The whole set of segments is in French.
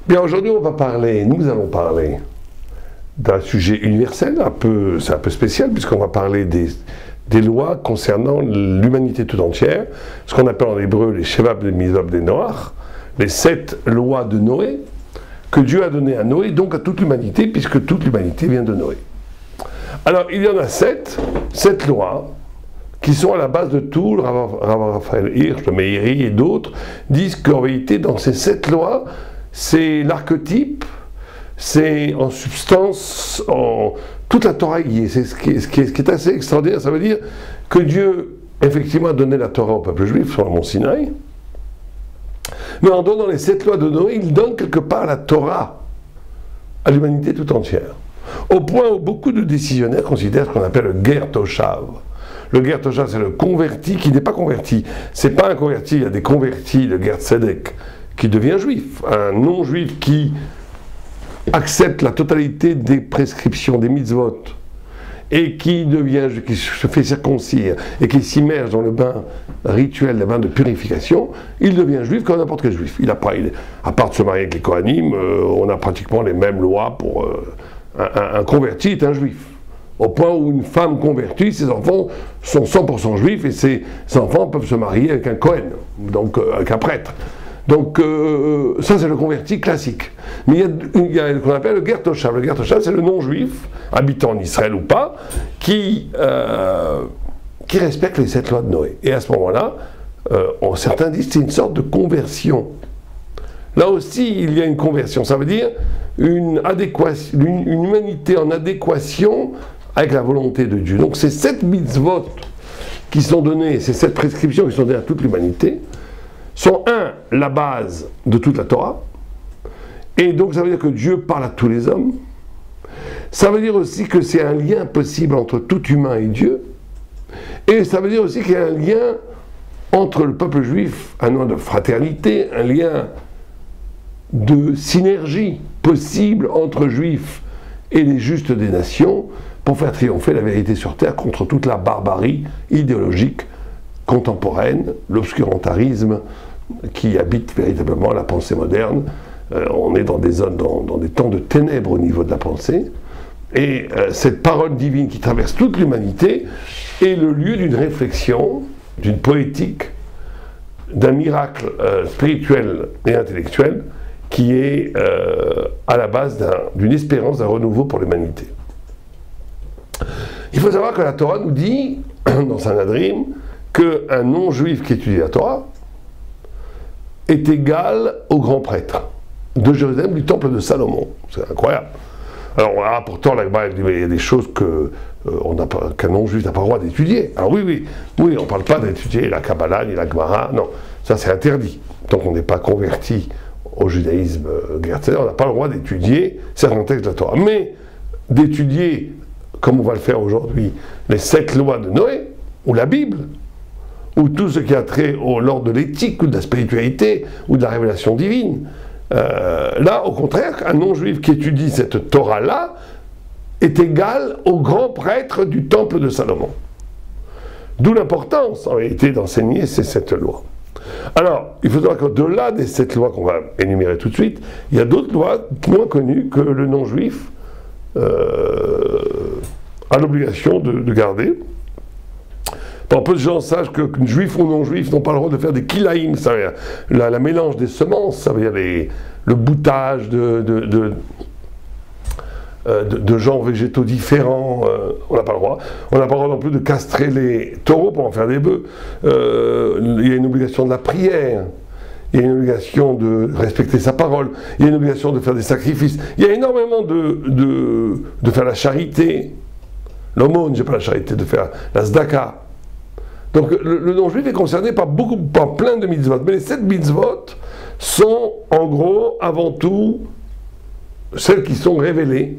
Bien, aujourd'hui, nous allons parler d'un sujet universel, c'est un peu spécial, puisqu'on va parler des lois concernant l'humanité tout entière, ce qu'on appelle en hébreu les Sheva Bnei Mitzvot des Noach, les 7 lois de Noé, que Dieu a données à Noé, donc à toute l'humanité, puisque toute l'humanité vient de Noé. Alors, il y en a 7 lois, qui sont à la base de tout. Le Rav Raphaël Hirsch, le Meiri et d'autres disent qu'en réalité, dans ces 7 lois, c'est l'archétype, c'est en substance, toute la Torah y est. C'est ce qui est assez extraordinaire. Ça veut dire que Dieu, effectivement, a donné la Torah au peuple juif sur le mont Sinaï, mais en donnant les 7 lois de Noé, il donne quelque part la Torah à l'humanité tout entière. Au point où beaucoup de décisionnaires considèrent ce qu'on appelle le Ger Toshav. Le Ger Toshav, c'est le converti qui n'est pas converti. C'est pas un converti, il y a des convertis, le Ger Tzedek, qui devient juif. Un non-juif qui accepte la totalité des prescriptions, des mitzvot, et qui se fait circoncire, et qui s'immerge dans le bain rituel, le bain de purification, il devient juif comme n'importe quel juif. À part de se marier avec les Kohanim, on a pratiquement les mêmes lois pour... un converti est un juif. Au point où une femme convertie, ses enfants sont 100% juifs, et ses enfants peuvent se marier avec un Kohen, donc avec un prêtre. Donc ça c'est le converti classique. Mais il y a ce qu'on appelle le Ger Toshav. Le Ger Toshav, c'est le non-juif, habitant en Israël ou pas, qui respecte les 7 lois de Noé. Et à ce moment-là, certains disent que c'est une sorte de conversion. Là aussi, il y a une conversion. Ça veut dire une humanité en adéquation avec la volonté de Dieu. Donc ces 7 mitzvot qui sont données, ces 7 prescriptions qui sont données à toute l'humanité, sont la base de toute la Torah, et donc ça veut dire que Dieu parle à tous les hommes. Ça veut dire aussi que c'est un lien possible entre tout humain et Dieu, et ça veut dire aussi qu'il y a un lien entre le peuple juif, un lien de fraternité, un lien de synergie possible entre juifs et les justes des nations, pour faire triompher la vérité sur terre contre toute la barbarie idéologique contemporaine, l'obscurantarisme qui habite véritablement la pensée moderne. On est dans des zones, dans des temps de ténèbres au niveau de la pensée, et cette parole divine qui traverse toute l'humanité est le lieu d'une réflexion, d'une poétique, d'un miracle spirituel et intellectuel qui est à la base d'une espérance, d'un renouveau pour l'humanité. Il faut savoir que la Torah nous dit, dans Sanhadrin, qu'un non-juif qui étudie la Torah est égal au grand prêtre de Jérusalem, du temple de Salomon. C'est incroyable. Alors pourtant, il y a des choses qu'un non-juif n'a pas le droit d'étudier. Alors oui, on ne parle pas d'étudier la Kabbalah ni la Gemara, non, ça c'est interdit. Tant qu'on n'est pas converti au judaïsme Gertzer, on n'a pas le droit d'étudier certains textes de la Torah. Mais d'étudier, comme on va le faire aujourd'hui, les 7 lois de Noé, ou la Bible, ou tout ce qui a trait au l'ordre de l'éthique, ou de la spiritualité, ou de la révélation divine, là, au contraire, un non-juif qui étudie cette Torah-là est égal au grand prêtre du temple de Salomon. D'où l'importance, en réalité, d'enseigner ces 7 lois. Alors, il faut savoir qu'au-delà des 7 lois qu'on va énumérer tout de suite, il y a d'autres lois moins connues que le non-juif a l'obligation de garder. Peu de gens sachent que juifs ou non-juifs n'ont pas le droit de faire des kilaïm, ça veut dire la mélange des semences, ça veut dire le boutage de genres végétaux différents, on n'a pas le droit. On n'a pas le droit non plus de castrer les taureaux pour en faire des bœufs. Il y a une obligation de la prière, il y a une obligation de respecter sa parole, il y a une obligation de faire des sacrifices, il y a énormément de faire la charité, l'aumône, j'ai pas la charité, de faire la zdaka. Donc le non-juif est concerné par plein de mitzvot, mais les 7 mitzvot sont en gros, avant tout, celles qui sont révélées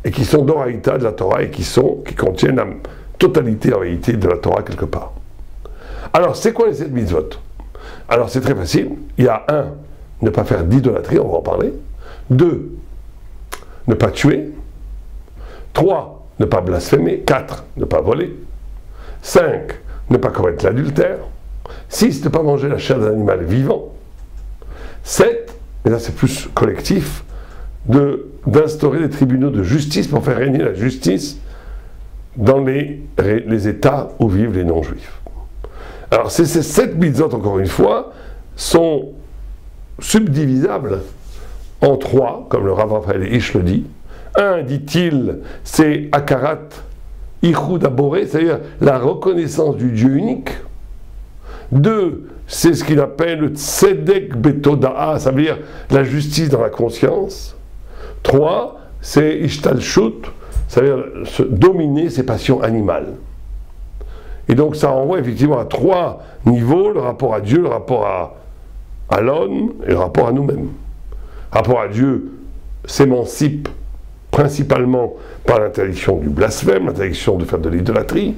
et qui sont d'oraïta de la Torah et qui contiennent la totalité en réalité de la Torah quelque part. Alors c'est quoi les 7 mitzvot? Alors c'est très facile. Il y a 1, ne pas faire d'idolâtrie, on va en parler. 2, ne pas tuer. 3, ne pas blasphémer. 4, ne pas voler. 5, ne pas commettre l'adultère. 6, ne pas manger la chair d'un animal vivant. 7, et là c'est plus collectif, d'instaurer des tribunaux de justice pour faire régner la justice dans les États où vivent les non-juifs. Alors ces 7 mitzvot, encore une fois, sont subdivisables en 3, comme le Rav Raphaël Hisch le dit. Un, dit-il, c'est Akarat Ichud Aboré, c'est-à-dire la reconnaissance du Dieu unique. 2, c'est ce qu'il appelle le Tzedek Betoda'a, ça veut dire la justice dans la conscience. 3, c'est Ishtalshut, ça veut dire dominer ses passions animales. Et donc ça renvoie effectivement à 3 niveaux, le rapport à Dieu, le rapport à l'homme et le rapport à nous-mêmes. Le rapport à Dieu s'émancipe principalement par l'interdiction du blasphème, l'interdiction de faire de l'idolâtrie,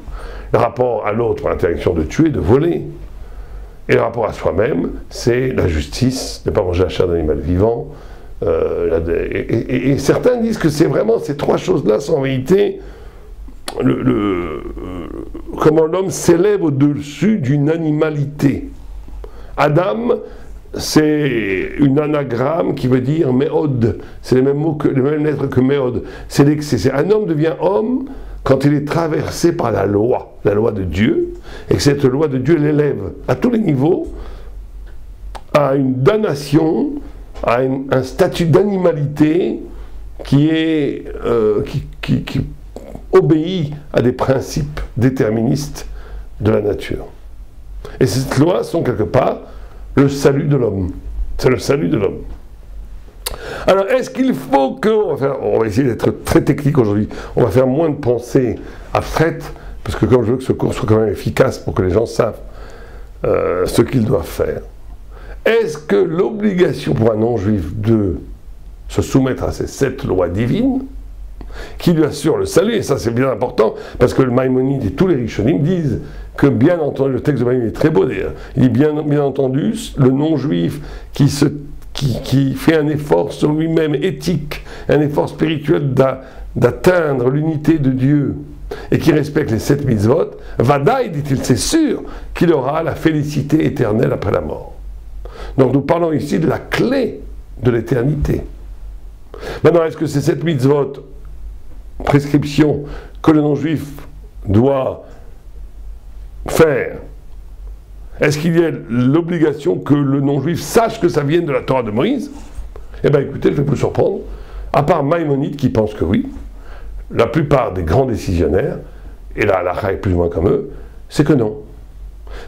le rapport à l'autre par l'interdiction de tuer, de voler, et le rapport à soi-même, c'est la justice, ne pas manger la chair d'animal vivant, et certains disent que c'est vraiment ces 3 choses-là sont en vérité comment l'homme s'élève au-dessus d'une animalité. Adam, c'est une anagramme qui veut dire méod, c'est les mêmes mots les mêmes lettres que méod. C'est un homme devient homme quand il est traversé par la loi de Dieu, et que cette loi de Dieu l'élève à tous les niveaux à une damnation, à un statut d'animalité qui obéit à des principes déterministes de la nature. Et ces lois sont quelque part le salut de l'homme. C'est le salut de l'homme. Alors, est-ce qu'il faut que... On va essayer d'être très technique aujourd'hui. On va faire moins de pensées abstraites, parce que comme je veux que ce cours soit quand même efficace pour que les gens savent ce qu'ils doivent faire. Est-ce que l'obligation pour un non-juif de se soumettre à ces 7 lois divines, qui lui assure le salut, et ça c'est bien important, parce que le Maïmonide et tous les Rishonim disent que bien entendu, le texte de Maïmonide est très beau d'ailleurs, il dit bien entendu, le non-juif qui fait un effort sur lui-même éthique, un effort spirituel d'atteindre l'unité de Dieu, et qui respecte les 7 mitzvot, Vadaï, dit-il, c'est sûr qu'il aura la félicité éternelle après la mort. Donc nous parlons ici de la clé de l'éternité. Maintenant, est-ce que ces 7 mitzvot, prescriptions que le non-juif doit faire, est-ce qu'il y a l'obligation que le non-juif sache que ça vienne de la Torah de Moïse? Eh bien écoutez, je vais vous surprendre, à part Maïmonide qui pense que oui, la plupart des grands décisionnaires, et la halakha est plus ou moins comme eux, c'est que non.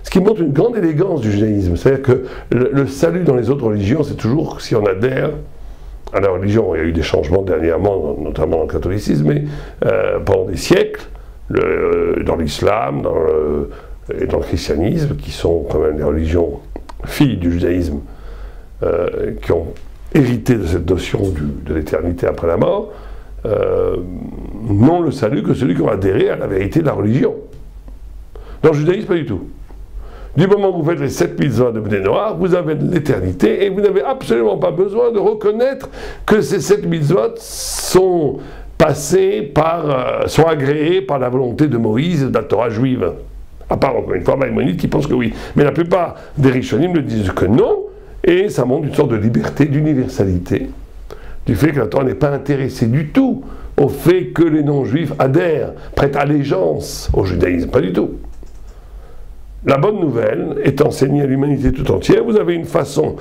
Ce qui montre une grande élégance du judaïsme, c'est-à-dire que le salut dans les autres religions, c'est toujours si on adhère à la religion. Il y a eu des changements dernièrement, notamment dans le catholicisme, mais pendant des siècles, dans l'islam, et dans le christianisme, qui sont quand même des religions filles du judaïsme, qui ont hérité de cette notion de l'éternité après la mort, n'ont le salut que celui qui va adhérer à la vérité de la religion. Dans le judaïsme, pas du tout. Du moment où vous faites les 7 mitzvot de Bnei Noach, vous avez de l'éternité et vous n'avez absolument pas besoin de reconnaître que ces 7 mitzvot sont sont agréés par la volonté de Moïse et de la Torah juive. À part, encore une fois, Maïmonide qui pense que oui. Mais la plupart des Rishonim le disent que non, et ça montre une sorte de liberté, d'universalité, du fait que la Torah n'est pas intéressée du tout au fait que les non-juifs adhèrent, prêtent allégeance au judaïsme, pas du tout. La bonne nouvelle est enseignée à l'humanité tout entière. Vous avez une façon,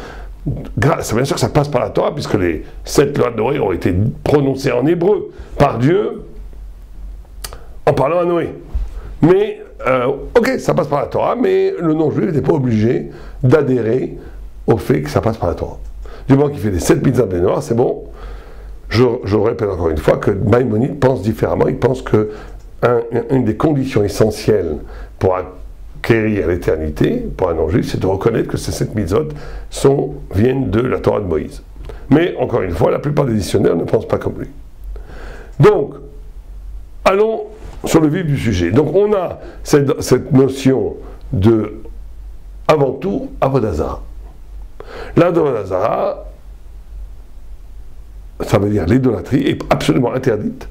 bien sûr que ça passe par la Torah, puisque les 7 lois de Noé ont été prononcées en hébreu par Dieu en parlant à Noé. Mais, ok, ça passe par la Torah, mais le non-juif n'est pas obligé d'adhérer au fait que ça passe par la Torah. Du moment qu'il fait les 7 mitzvot de Noé, c'est bon. Je répète encore une fois que Maïmonide pense différemment. Il pense que une des conditions essentielles pour acquérir l'éternité, pour un non-juif, c'est de reconnaître que ces 7 mitzvot viennent de la Torah de Moïse. Mais, encore une fois, la plupart des dictionnaires ne pensent pas comme lui. Donc, allons sur le vif du sujet. Donc, on a cette notion de, avant tout, Avodah Zarah. L'Avodah Zarah, ça veut dire l'idolâtrie, est absolument interdite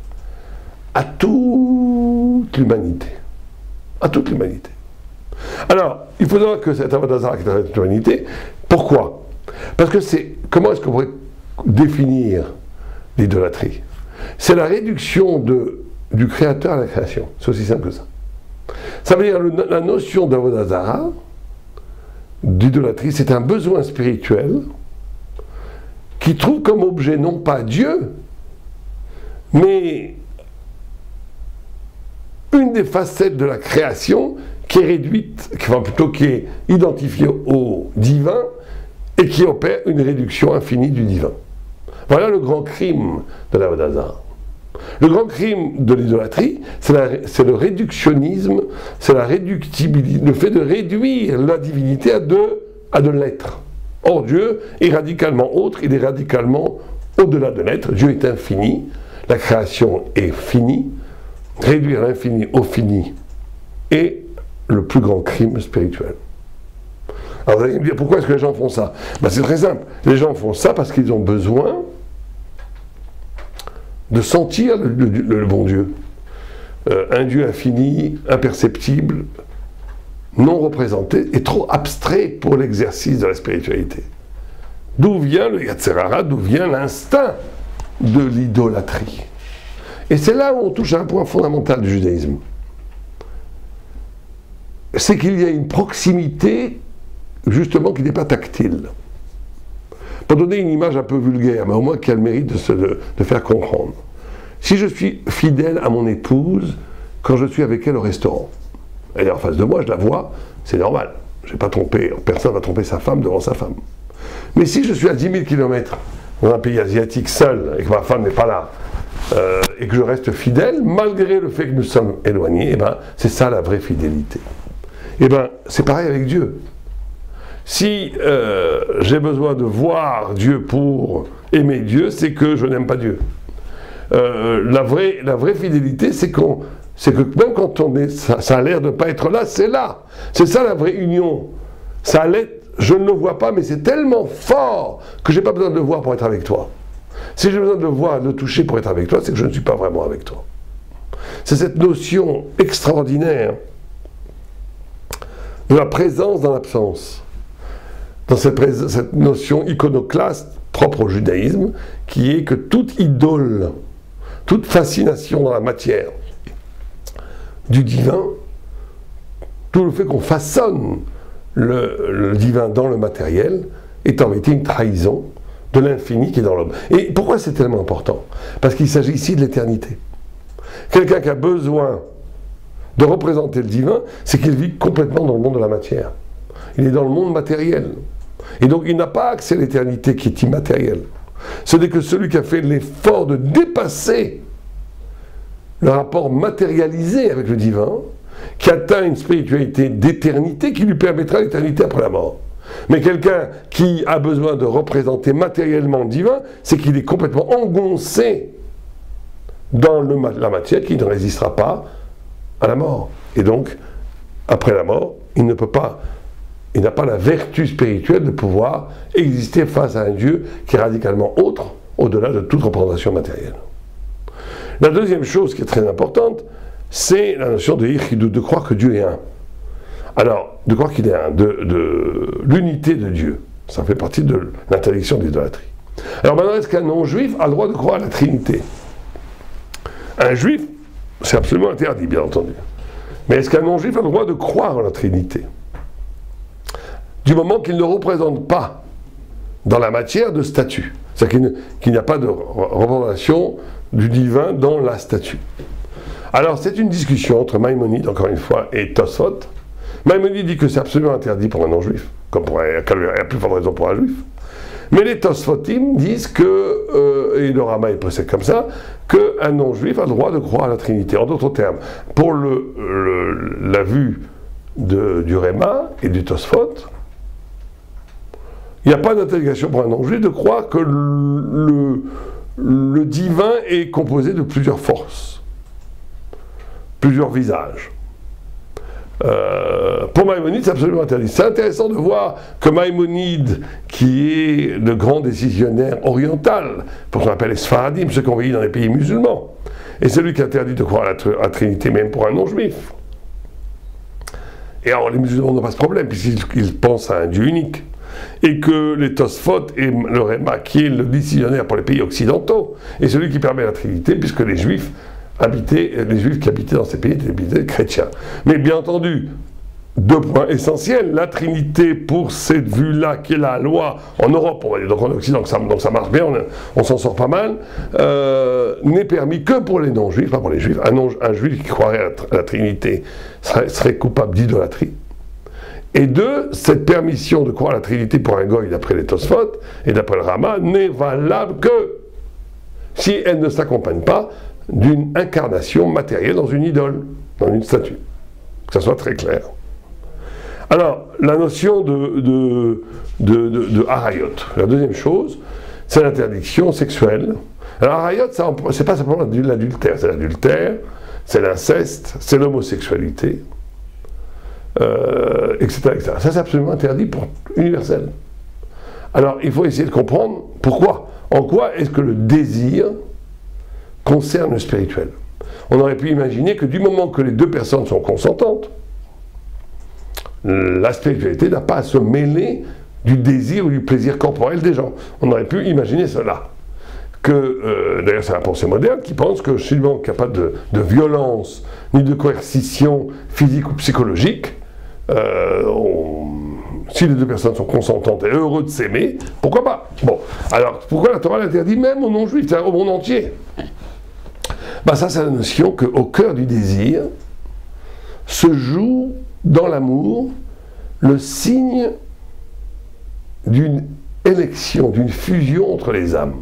à toute l'humanité. À toute l'humanité. Alors, il faut savoir que cette Avodah Zarah qui est interdite à toute l'humanité, pourquoi? Parce que comment est-ce qu'on pourrait définir l'idolâtrie? C'est la réduction du créateur à la création. C'est aussi simple que ça. Ça veut dire la notion d'Avodah Zara, d'idolâtrie, c'est un besoin spirituel qui trouve comme objet non pas Dieu, mais une des facettes de la création qui est réduite, enfin plutôt qui est identifiée au divin et qui opère une réduction infinie du divin. Voilà le grand crime de l'Avodah Zara. Le grand crime de l'idolâtrie, c'est le réductionnisme, c'est la réductibilité, le fait de réduire la divinité à de l'être. Or, Dieu est radicalement autre, il est radicalement au-delà de l'être. Dieu est infini, la création est finie. Réduire l'infini au fini est le plus grand crime spirituel. Alors vous allez me dire, pourquoi est-ce que les gens font ça? Ben, c'est très simple. Les gens font ça parce qu'ils ont besoin de sentir le bon Dieu. Un Dieu infini, imperceptible, non représenté, et trop abstrait pour l'exercice de la spiritualité. D'où vient le Yetzer Hara, d'où vient l'instinct de l'idolâtrie. Et c'est là où on touche à un point fondamental du judaïsme. C'est qu'il y a une proximité, justement, qui n'est pas tactile. Pour donner une image un peu vulgaire, mais au moins qui a le mérite de faire comprendre. Si je suis fidèle à mon épouse quand je suis avec elle au restaurant, elle est en face de moi, je la vois, c'est normal. Je n'ai pas trompé, personne ne va tromper sa femme devant sa femme. Mais si je suis à 10 000 km dans un pays asiatique seul, et que ma femme n'est pas là, et que je reste fidèle, malgré le fait que nous sommes éloignés, eh ben, c'est ça la vraie fidélité. Eh bien, c'est pareil avec Dieu. Si j'ai besoin de voir Dieu pour aimer Dieu, c'est que je n'aime pas Dieu. La vraie fidélité, c'est que même quand ça a l'air de ne pas être là, c'est là. C'est ça la vraie union. Ça je ne le vois pas, mais c'est tellement fort que je n'ai pas besoin de le voir pour être avec toi. Si j'ai besoin de le voir, de le toucher pour être avec toi, c'est que je ne suis pas vraiment avec toi. C'est cette notion extraordinaire de la présence dans l'absence. Dans cette notion iconoclaste propre au judaïsme, qui est que toute idole, toute fascination dans la matière du divin, tout le fait qu'on façonne le divin dans le matériel, est en vérité une trahison de l'infini qui est dans l'homme. Et pourquoi c'est tellement important? Parce qu'il s'agit ici de l'éternité. Quelqu'un qui a besoin de représenter le divin, c'est qu'il vit complètement dans le monde de la matière. Il est dans le monde matériel. Et donc il n'a pas accès à l'éternité qui est immatérielle. Ce n'est que celui qui a fait l'effort de dépasser le rapport matérialisé avec le divin, qui atteint une spiritualité d'éternité qui lui permettra l'éternité après la mort. Mais quelqu'un qui a besoin de représenter matériellement le divin, c'est qu'il est complètement engoncé dans la matière qui ne résistera pas à la mort. Et donc, après la mort, il n'a pas la vertu spirituelle de pouvoir exister face à un Dieu qui est radicalement autre, au-delà de toute représentation matérielle. La deuxième chose qui est très importante, c'est la notion de croire que Dieu est un. Alors, de croire qu'il est un, de l'unité de Dieu. Ça fait partie de l'interdiction de l'idolâtrie. Alors maintenant, est-ce qu'un non-juif a le droit de croire à la Trinité? Un juif, c'est absolument interdit, bien entendu. Mais est-ce qu'un non-juif a le droit de croire en la Trinité? Du moment qu'il ne représente pas dans la matière de statut. C'est-à-dire qu'il n'y a pas de représentation du divin dans la statue. Alors, c'est une discussion entre Maïmonide, encore une fois, et Tosfot. Maïmonide dit que c'est absolument interdit pour un non-juif, comme il y a plus forte raison pour un juif. Mais les Tosfotim disent que, et le Rama est précède comme ça, qu'un non-juif a le droit de croire à la Trinité. En d'autres termes, pour la vue du Réma et du Tosfot, il n'y a pas d'interrogation pour un non-juif de croire que le divin est composé de plusieurs forces, plusieurs visages. Pour Maïmonide, c'est absolument interdit. C'est intéressant de voir que Maïmonide, qui est le grand décisionnaire oriental, pour ce qu'on appelle les Sfaradim, ceux qu'on vit dans les pays musulmans, est celui qui interdit de croire à la Trinité, même pour un non-juif. Et alors, les musulmans n'ont pas ce problème, puisqu'ils pensent à un Dieu unique. et que les Tosfot et le Réma, qui est le décisionnaire pour les pays occidentaux, est celui qui permet la Trinité, puisque les Juifs qui habitaient dans ces pays étaient des chrétiens. Mais bien entendu, deux points essentiels, la Trinité pour cette vue-là qui est la loi en Europe, on va dire, donc en Occident, donc ça marche bien, on s'en sort pas mal, n'est permis que pour les non-juifs, pas pour les juifs. Un juif qui croirait à la Trinité serait coupable d'idolâtrie. Et deux, cette permission de croire à la Trinité pour un goy d'après les Tosfot et d'après le Rama n'est valable que si elle ne s'accompagne pas d'une incarnation matérielle dans une idole, dans une statue. Que ça soit très clair. Alors, la notion de harayot. La deuxième chose, c'est l'interdiction sexuelle. Alors, harayot, c'est pas simplement l'adultère, c'est l'adultère, c'est l'inceste, c'est l'homosexualité, etc., etc. Ça, c'est absolument interdit pour universel. Alors, il faut essayer de comprendre pourquoi. En quoi est-ce que le désir concerne le spirituel? On aurait pu imaginer que du moment que les deux personnes sont consentantes, la spiritualité n'a pas à se mêler du désir ou du plaisir corporel des gens. On aurait pu imaginer cela. D'ailleurs, c'est la pensée moderne qui pense que si le monde n'a pas de violence, ni de coercition physique ou psychologique, si les deux personnes sont consentantes et heureux de s'aimer, pourquoi pas? Bon, alors, pourquoi la Torah l'interdit même aux non-juifs, c'est-à-dire au monde entier? Ben ça, c'est la notion qu'au cœur du désir se joue dans l'amour le signe d'une élection, d'une fusion entre les âmes.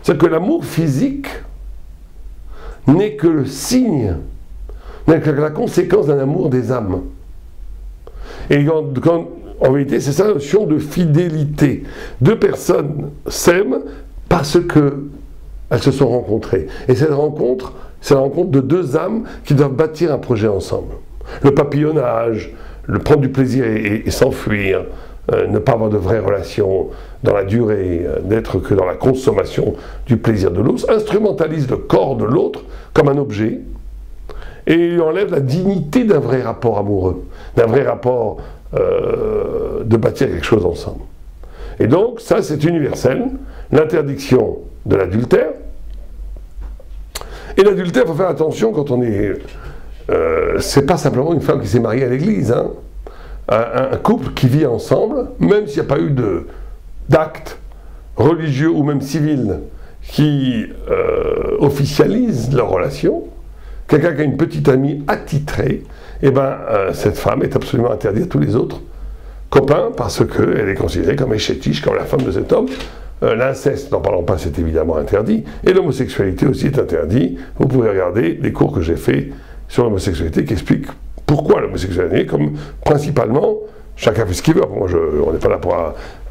C'est-à-dire que l'amour physique n'est que le signe, n'est que la conséquence d'un amour des âmes. Et en vérité, c'est ça la notion de fidélité. Deux personnes s'aiment parce qu'elles se sont rencontrées. Et cette rencontre, c'est la rencontre de deux âmes qui doivent bâtir un projet ensemble. Le papillonnage, le prendre du plaisir et s'enfuir, ne pas avoir de vraies relations dans la durée, n'être que dans la consommation du plaisir de l'autre, instrumentalise le corps de l'autre comme un objet et lui enlève la dignité d'un vrai rapport amoureux, d'un vrai rapport de bâtir quelque chose ensemble. Et donc, ça c'est universel, l'interdiction de l'adultère. Et l'adultère, il faut faire attention quand on est... c'est pas simplement une femme qui s'est mariée à l'église, hein. Un couple qui vit ensemble, même s'il n'y a pas eu d'acte religieux ou même civil qui officialise leur relation, quelqu'un qui a une petite amie attitrée, et ben cette femme est absolument interdite à tous les autres copains parce qu'elle est considérée comme échétiche, comme la femme de cet homme. L'inceste, n'en parlons pas, c'est évidemment interdit, et l'homosexualité aussi est interdit. Vous pouvez regarder les cours que j'ai faits sur l'homosexualité qui expliquent pourquoi l'homosexualité, comme principalement, chacun fait ce qu'il veut. Moi, on n'est pas là pour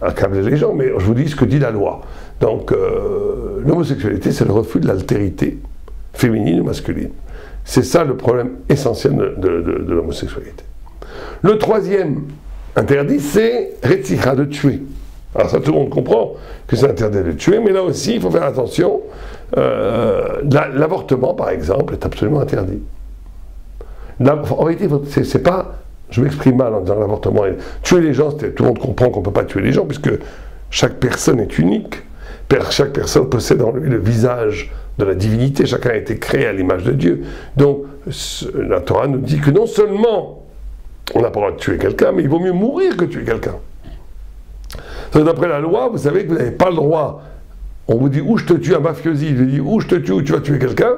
accabler les gens, mais je vous dis ce que dit la loi. Donc, l'homosexualité, c'est le refus de l'altérité féminine ou masculine. C'est ça le problème essentiel de l'homosexualité. Le troisième interdit, c'est Retzicha, de tuer. Alors ça, tout le monde comprend que c'est interdit de tuer, mais là aussi, il faut faire attention. L'avortement, par exemple, est absolument interdit. En réalité, c'est pas... Je m'exprime mal en disant l'avortement. Tuer les gens, tout le monde comprend qu'on ne peut pas tuer les gens, puisque chaque personne est unique. Chaque personne possède en lui le visage de la divinité. Chacun a été créé à l'image de Dieu. Donc, la Torah nous dit que non seulement on n'a pas le droit de tuer quelqu'un, mais il vaut mieux mourir que tuer quelqu'un. D'après la loi, vous savez que vous n'avez pas le droit. On vous dit où je te tue, un mafiosi, il vous dit où je te tue, où tu vas tuer quelqu'un,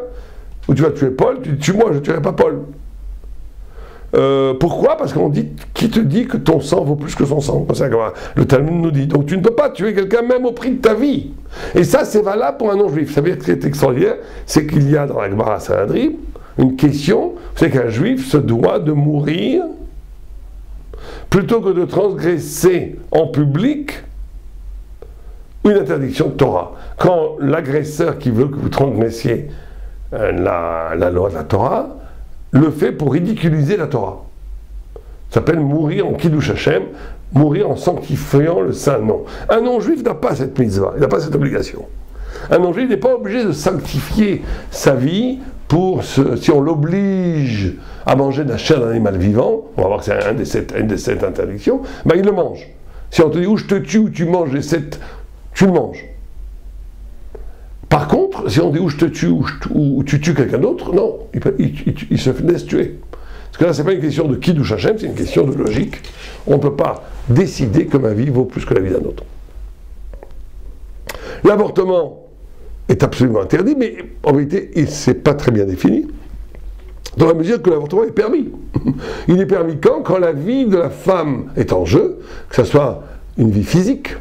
où tu vas tuer Paul, tu dis tue-moi, je ne tuerai pas Paul. Pourquoi? Parce qu'on dit, qui te dit que ton sang vaut plus que son sang? Le Talmud nous dit. Donc tu ne peux pas tuer quelqu'un même au prix de ta vie. Et ça, c'est valable pour un non-juif. Ça veut dire que ce qui est extraordinaire, c'est qu'il y a dans la Gemara Sanhedrin une question, c'est qu'un juif se doit de mourir plutôt que de transgresser en public une interdiction de Torah. Quand l'agresseur qui veut que vous transgressiez la loi de la Torah, le fait pour ridiculiser la Torah. Ça s'appelle mourir en Kiddush Hashem, mourir en sanctifiant le saint nom. Un non-juif n'a pas cette mitzvah, il n'a pas cette obligation. Un non-juif n'est pas obligé de sanctifier sa vie si on l'oblige à manger de la chair d'un animal vivant, on va voir que c'est une des sept interdictions, ben il le mange. Si on te dit ou je te tue ou tu manges les 7, tu le manges. Par contre, si on dit ou je te tue ou tu tues quelqu'un d'autre, non, il se laisse tuer. Parce que là, ce n'est pas une question de qui douche Hachem, c'est une question de logique. On ne peut pas décider que ma vie vaut plus que la vie d'un autre. L'avortement est absolument interdit, mais en vérité, il n'est pas très bien défini, dans la mesure que l'avortement est permis. Il est permis quand la vie de la femme est en jeu, que ce soit une vie physique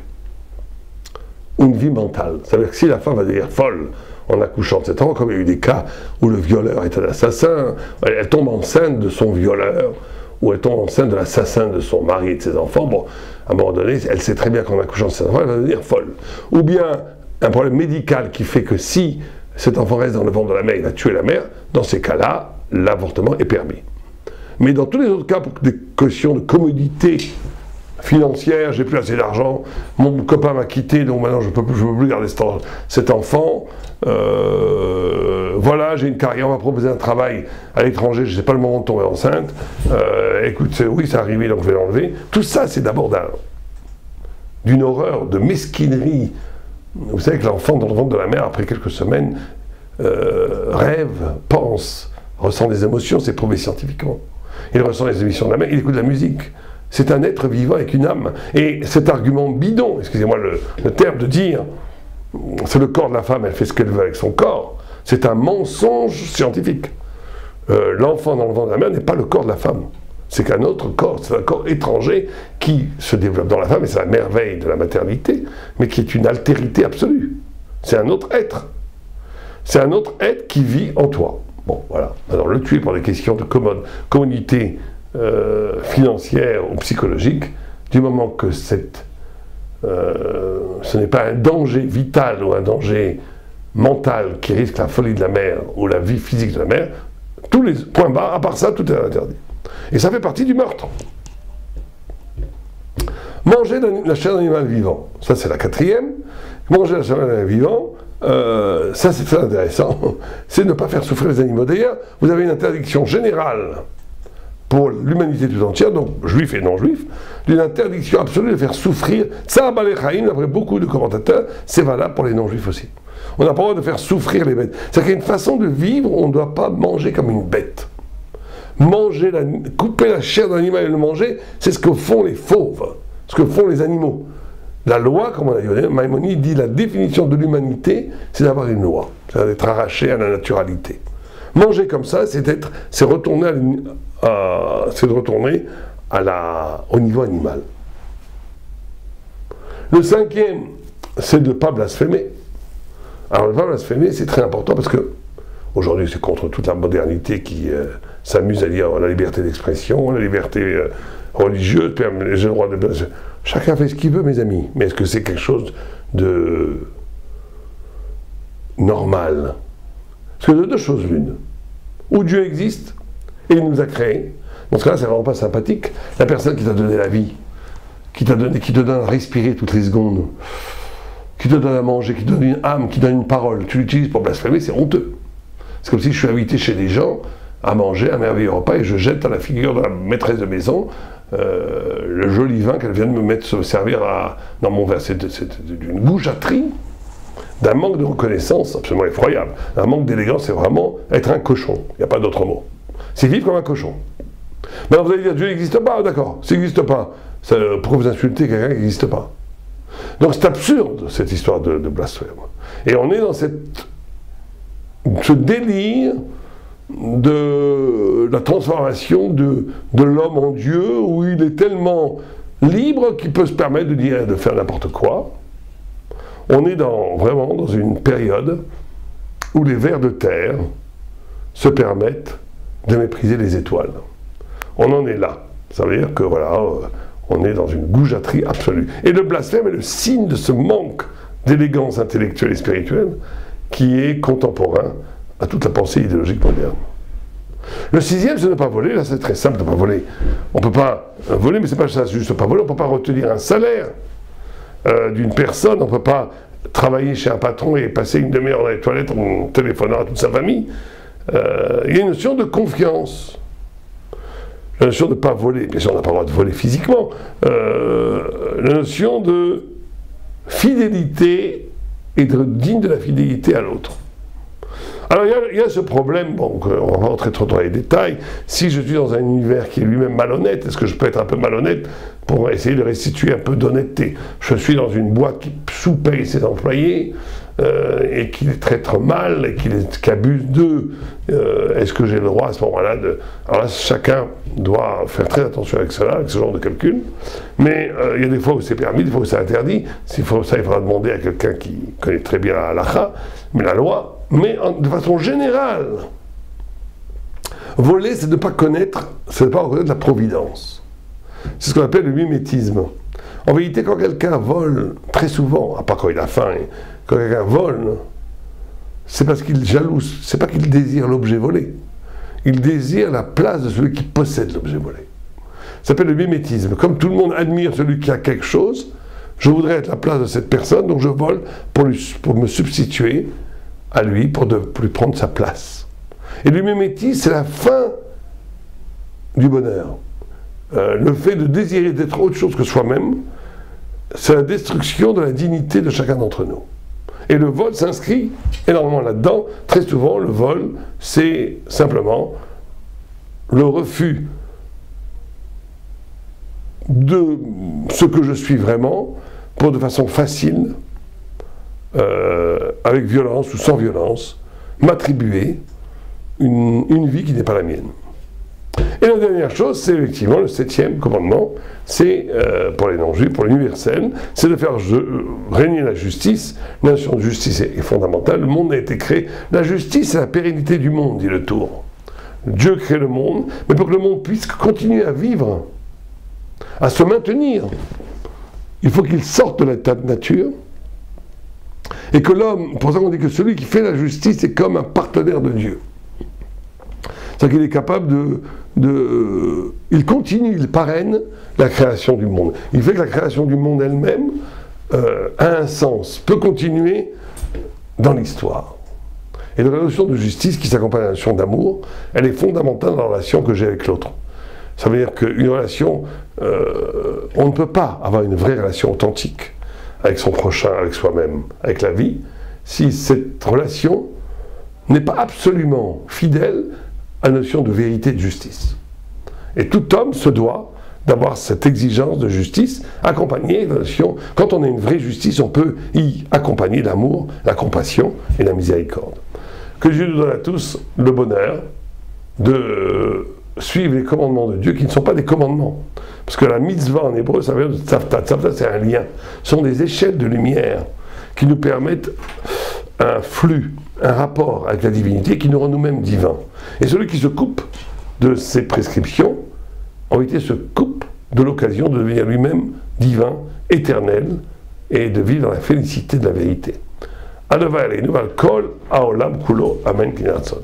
ou une vie mentale. C'est-à-dire que si la femme va devenir folle en accouchant de cet enfant, comme il y a eu des cas où le violeur est un assassin, elle tombe enceinte de son violeur, ou elle tombe enceinte de l'assassin de son mari et de ses enfants, bon, à un moment donné, elle sait très bien qu'en accouchant de cet enfant, elle va devenir folle. Ou bien un problème médical qui fait que si cet enfant reste dans le ventre de la mère, il va tuer la mère, dans ces cas-là, l'avortement est permis. Mais dans tous les autres cas, pour des questions de commodité financière, j'ai plus assez d'argent, mon copain m'a quitté, donc maintenant je ne peux plus garder cet enfant, voilà, j'ai une carrière, on m'a proposé un travail à l'étranger, je ne sais pas le moment de tomber enceinte, écoute, oui, c'est arrivé, donc je vais l'enlever. Tout ça, c'est d'abord d'une horreur, de mesquinerie. Vous savez que l'enfant dans le ventre de la mère, après quelques semaines, rêve, pense, ressent des émotions, c'est prouvé scientifiquement. Il ressent les émissions de la mère, il écoute de la musique. C'est un être vivant avec une âme. Et cet argument bidon, excusez-moi le terme de dire, c'est le corps de la femme, elle fait ce qu'elle veut avec son corps, c'est un mensonge scientifique. L'enfant dans le ventre de la mère n'est pas le corps de la femme. C'est qu'un autre corps, c'est un corps étranger qui se développe dans la femme, et c'est la merveille de la maternité, mais qui est une altérité absolue. C'est un autre être. C'est un autre être qui vit en toi. Bon, voilà. Alors, le tuer pour des questions de commodité financière ou psychologique, du moment que ce n'est pas un danger vital ou un danger mental qui risque la folie de la mère ou la vie physique de la mère, tous les points bas, à part ça, tout est interdit. Et ça fait partie du meurtre. Manger la chair d'animal vivant, ça c'est la quatrième. Manger la chair d'animal vivant, ça c'est très intéressant, c'est ne pas faire souffrir les animaux. D'ailleurs, vous avez une interdiction générale pour l'humanité tout entière, donc juifs et non-juifs, d'une interdiction absolue de faire souffrir. Ça, Balei-Chaim, d'après beaucoup de commentateurs, c'est valable pour les non-juifs aussi. On n'a pas le droit de faire souffrir les bêtes. C'est-à-dire qu'il y a une façon de vivre où on ne doit pas manger comme une bête. Couper la chair d'un animal et le manger, c'est ce que font les fauves, ce que font les animaux. La loi, comme on a dit, Maïmonide dit la définition de l'humanité, c'est d'avoir une loi, c'est d'être arraché à la naturalité. Manger comme ça, c'est de retourner au niveau animal. Le cinquième, c'est de ne pas blasphémer. Alors, ne pas blasphémer, c'est très important parce que aujourd'hui, c'est contre toute la modernité qui s'amuse à dire la liberté d'expression, la liberté religieuse, j'ai le droit de blasphémer. Chacun fait ce qu'il veut, mes amis. Mais est-ce que c'est quelque chose de normal? Parce que de deux choses l'une. Ou Dieu existe, et il nous a créés. Dans ce cas-là, c'est vraiment pas sympathique. La personne qui t'a donné la vie, qui te donne à respirer toutes les secondes, qui te donne à manger, qui te donne une âme, qui donne une parole, tu l'utilises pour blasphémer, c'est honteux. C'est comme si je suis invité chez des gens à manger un merveilleux repas et je jette à la figure de la maîtresse de maison le joli vin qu'elle vient de me servir dans mon verre. C'est d'une goujaterie, d'un manque de reconnaissance absolument effroyable. Un manque d'élégance, c'est vraiment être un cochon. Il n'y a pas d'autre mot. C'est vivre comme un cochon. Maintenant vous allez dire, Dieu n'existe pas, d'accord, s'il n'existe pas, pourquoi vous insultez quelqu'un qui n'existe pas? Donc c'est absurde, cette histoire de blasphème. Et on est dans ce délire de la transformation de l'homme en Dieu, où il est tellement libre qu'il peut se permettre de dire, de faire n'importe quoi. On est vraiment dans une période où les vers de terre se permettent de mépriser les étoiles. On en est là. Ça veut dire que voilà, on est dans une goujaterie absolue. Et le blasphème est le signe de ce manque d'élégance intellectuelle et spirituelle qui est contemporain à toute la pensée idéologique moderne. Le sixième, c'est ne pas voler. Là, c'est très simple de ne pas voler. On ne peut pas voler, mais c'est pas ça, c'est juste pas voler. On ne peut pas retenir un salaire d'une personne. On ne peut pas travailler chez un patron et passer une demi-heure dans les toilettes en téléphonant à toute sa famille. Il y a une notion de confiance. la notion de ne pas voler, bien sûr on n'a pas le droit de voler physiquement, la notion de fidélité et d'être digne de la fidélité à l'autre. Alors il y a ce problème, bon, on va pas rentrer trop dans les détails, si je suis dans un univers qui est lui-même malhonnête, est-ce que je peux être un peu malhonnête pour essayer de restituer un peu d'honnêteté? Je suis dans une boîte qui sous-paye ses employés et qui les traite mal et qui abuse d'eux. Est-ce que j'ai le droit à ce moment-là de... Alors là, chacun doit faire très attention avec cela, avec ce genre de calcul, mais il y a des fois où c'est permis, des fois où c'est interdit. S'il faut ça, il faudra demander à quelqu'un qui connaît très bien la halakha, mais la loi. Mais de façon générale, voler, c'est de ne pas connaître, c'est de ne pas reconnaître la providence. C'est ce qu'on appelle le mimétisme. En vérité, quand quelqu'un vole, très souvent, à part quand il a faim, quand quelqu'un vole, c'est parce qu'il jalouse, c'est pas qu'il désire l'objet volé. Il désire la place de celui qui possède l'objet volé. Ça s'appelle le mimétisme. Comme tout le monde admire celui qui a quelque chose, je voudrais être la place de cette personne, donc je vole pour me substituer à lui, pour lui prendre sa place. Et le mimétisme, c'est la fin du bonheur. Le fait de désirer d'être autre chose que soi-même, c'est la destruction de la dignité de chacun d'entre nous. Et le vol s'inscrit énormément là-dedans. Très souvent, le vol, c'est simplement le refus de ce que je suis vraiment, pour de façon facile, avec violence ou sans violence, m'attribuer une vie qui n'est pas la mienne. Et la dernière chose, c'est effectivement le 7e commandement, c'est pour les non-juifs, pour l'universel, c'est de faire régner la justice. La notion de justice est fondamentale. Le monde a été créé. La justice, c'est la pérennité du monde, dit le Tour. Dieu crée le monde, mais pour que le monde puisse continuer à vivre, à se maintenir, il faut qu'il sorte de l'état de nature. Et que l'homme, pour ça qu'on dit que celui qui fait la justice est comme un partenaire de Dieu. C'est-à-dire qu'il est capable il continue, il parraine la création du monde. Il fait que la création du monde elle-même a un sens, peut continuer dans l'histoire. Et donc la notion de justice qui s'accompagne à la notion d'amour, elle est fondamentale dans la relation que j'ai avec l'autre. Ça veut dire qu'une relation, on ne peut pas avoir une vraie relation authentique avec son prochain, avec soi-même, avec la vie, si cette relation n'est pas absolument fidèle à la notion de vérité et de justice. Et tout homme se doit d'avoir cette exigence de justice accompagnée de la notion, quand on a une vraie justice, on peut y accompagner l'amour, la compassion et la miséricorde. Que Dieu nous donne à tous le bonheur de suivre les commandements de Dieu qui ne sont pas des commandements. Parce que la mitzvah en hébreu, ça vient de tzavta. Tzavta, c'est un lien. Ce sont des échelles de lumière qui nous permettent un flux, un rapport avec la divinité qui nous rend nous-mêmes divins. Et celui qui se coupe de ces prescriptions, en réalité se coupe de l'occasion de devenir lui-même divin, éternel, et de vivre dans la félicité de la vérité. Adava Aleinu, Kol Haolam Kulo, Amen Kinatson.